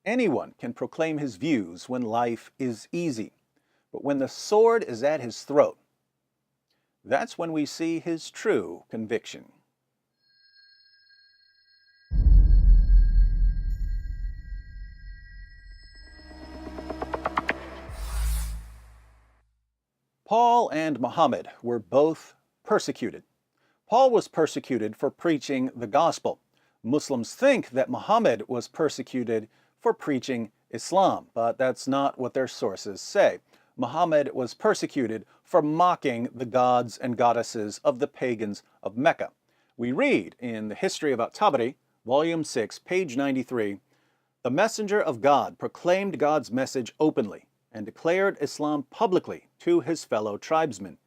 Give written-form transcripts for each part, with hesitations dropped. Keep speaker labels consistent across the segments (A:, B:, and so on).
A: Anyone can proclaim his views when life is easy, but when the sword is at his throat, that's when we see his true conviction. Paul and Muhammad were both persecuted. Paul was persecuted for preaching the gospel. Muslims think that Muhammad was persecuted for preaching Islam, but that's not what their sources say. Muhammad was persecuted for mocking the gods and goddesses of the pagans of Mecca. We read in the History of At-Tabari, Volume 6, page 93, "The messenger of God proclaimed God's message openly and declared Islam publicly to his fellow tribesmen.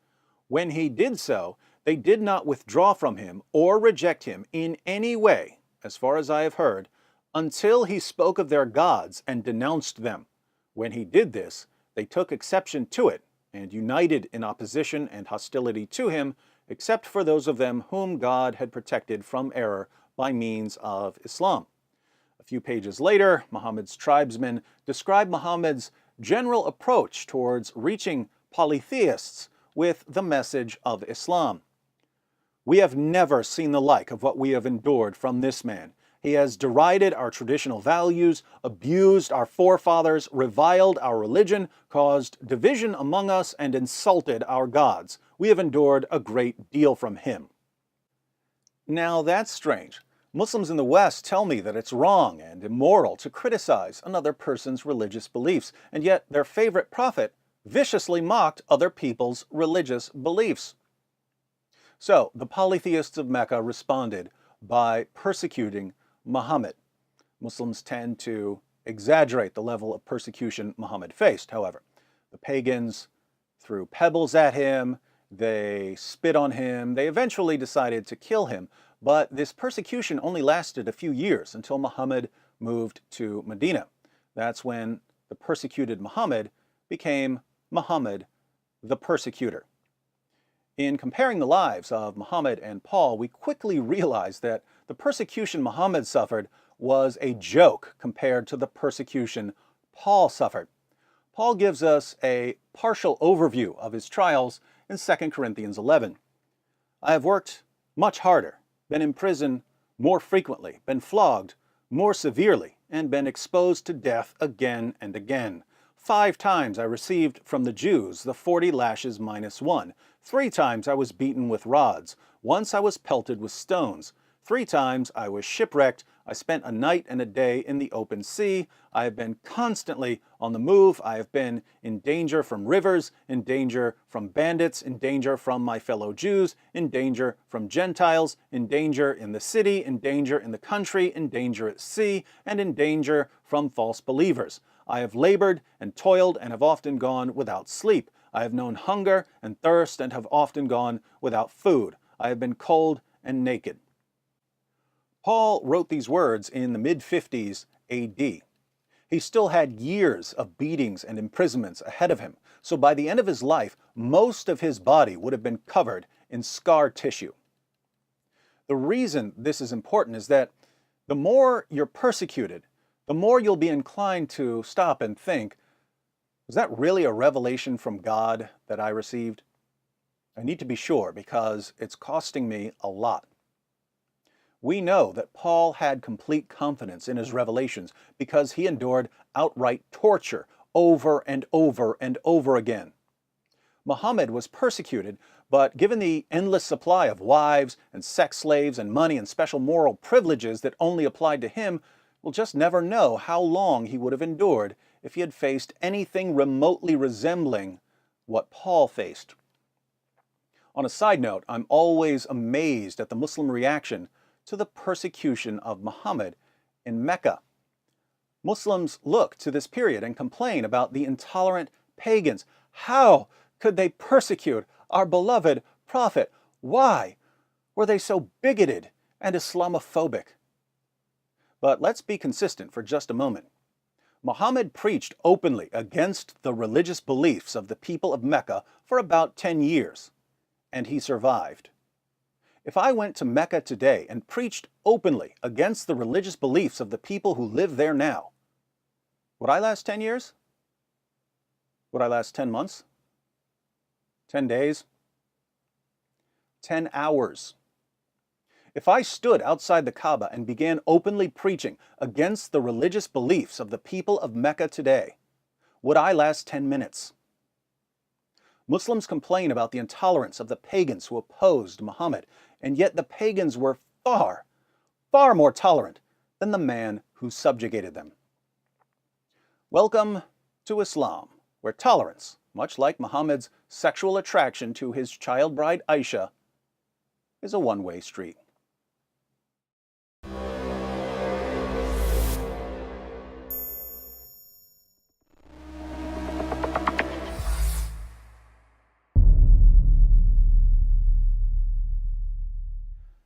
A: When he did so, they did not withdraw from him or reject him in any way, as far as I have heard, until he spoke of their gods and denounced them. When he did this, they took exception to it and united in opposition and hostility to him, except for those of them whom God had protected from error by means of Islam." A few pages later, Muhammad's tribesmen describe Muhammad's general approach towards reaching polytheists with the message of Islam. "We have never seen the like of what we have endured from this man. He has derided our traditional values, abused our forefathers, reviled our religion, caused division among us, and insulted our gods. We have endured a great deal from him." Now that's strange. Muslims in the West tell me that it's wrong and immoral to criticize another person's religious beliefs, and yet their favorite prophet viciously mocked other people's religious beliefs. So the polytheists of Mecca responded by persecuting Muhammad. Muslims tend to exaggerate the level of persecution Muhammad faced, however. The pagans threw pebbles at him, they spit on him, they eventually decided to kill him, but this persecution only lasted a few years until Muhammad moved to Medina. That's when the persecuted Muhammad became Muhammad the persecutor. In comparing the lives of Muhammad and Paul, we quickly realize that the persecution Muhammad suffered was a joke compared to the persecution Paul suffered. Paul gives us a partial overview of his trials in 2 Corinthians 11. "I have worked much harder, been in prison more frequently, been flogged more severely, and been exposed to death again and again. 5 times I received from the Jews the 40 lashes minus 1. 3 times I was beaten with rods. Once I was pelted with stones. 3 times I was shipwrecked. I spent a night and a day in the open sea. I have been constantly on the move. I have been in danger from rivers, in danger from bandits, in danger from my fellow Jews, in danger from Gentiles, in danger in the city, in danger in the country, in danger at sea, and in danger from false believers. I have labored and toiled and have often gone without sleep. I have known hunger and thirst and have often gone without food. I have been cold and naked." Paul wrote these words in the mid-50s AD. He still had years of beatings and imprisonments ahead of him, so by the end of his life, most of his body would have been covered in scar tissue. The reason this is important is that the more you're persecuted, the more you'll be inclined to stop and think, was that really a revelation from God that I received? I need to be sure because it's costing me a lot. We know that Paul had complete confidence in his revelations because he endured outright torture over and over and over again. Muhammad was persecuted, but given the endless supply of wives and sex slaves and money and special moral privileges that only applied to him, we'll just never know how long he would have endured if he had faced anything remotely resembling what Paul faced. On a side note, I'm always amazed at the Muslim reaction to the persecution of Muhammad in Mecca. Muslims look to this period and complain about the intolerant pagans. How could they persecute our beloved prophet? Why were they so bigoted and Islamophobic? But let's be consistent for just a moment. Muhammad preached openly against the religious beliefs of the people of Mecca for about 10 years, and he survived. If I went to Mecca today and preached openly against the religious beliefs of the people who live there now, Would I last 10 years? Would I last 10 months? 10 days? 10 hours? If I stood outside the Kaaba and began openly preaching against the religious beliefs of the people of Mecca today, would I last 10 minutes? Muslims complain about the intolerance of the pagans who opposed Muhammad, and yet the pagans were far, far more tolerant than the man who subjugated them. Welcome to Islam, where tolerance, much like Muhammad's sexual attraction to his child bride Aisha, is a one-way street.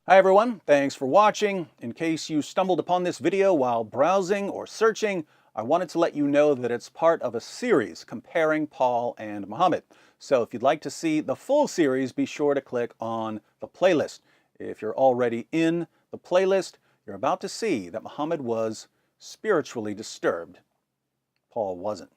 A: Hi everyone, thanks for watching. In case you stumbled upon this video while browsing or searching, I wanted to let you know that it's part of a series comparing Paul and Muhammad. So if you'd like to see the full series, be sure to click on the playlist. If you're already in the playlist, you're about to see that Muhammad was spiritually disturbed. Paul wasn't.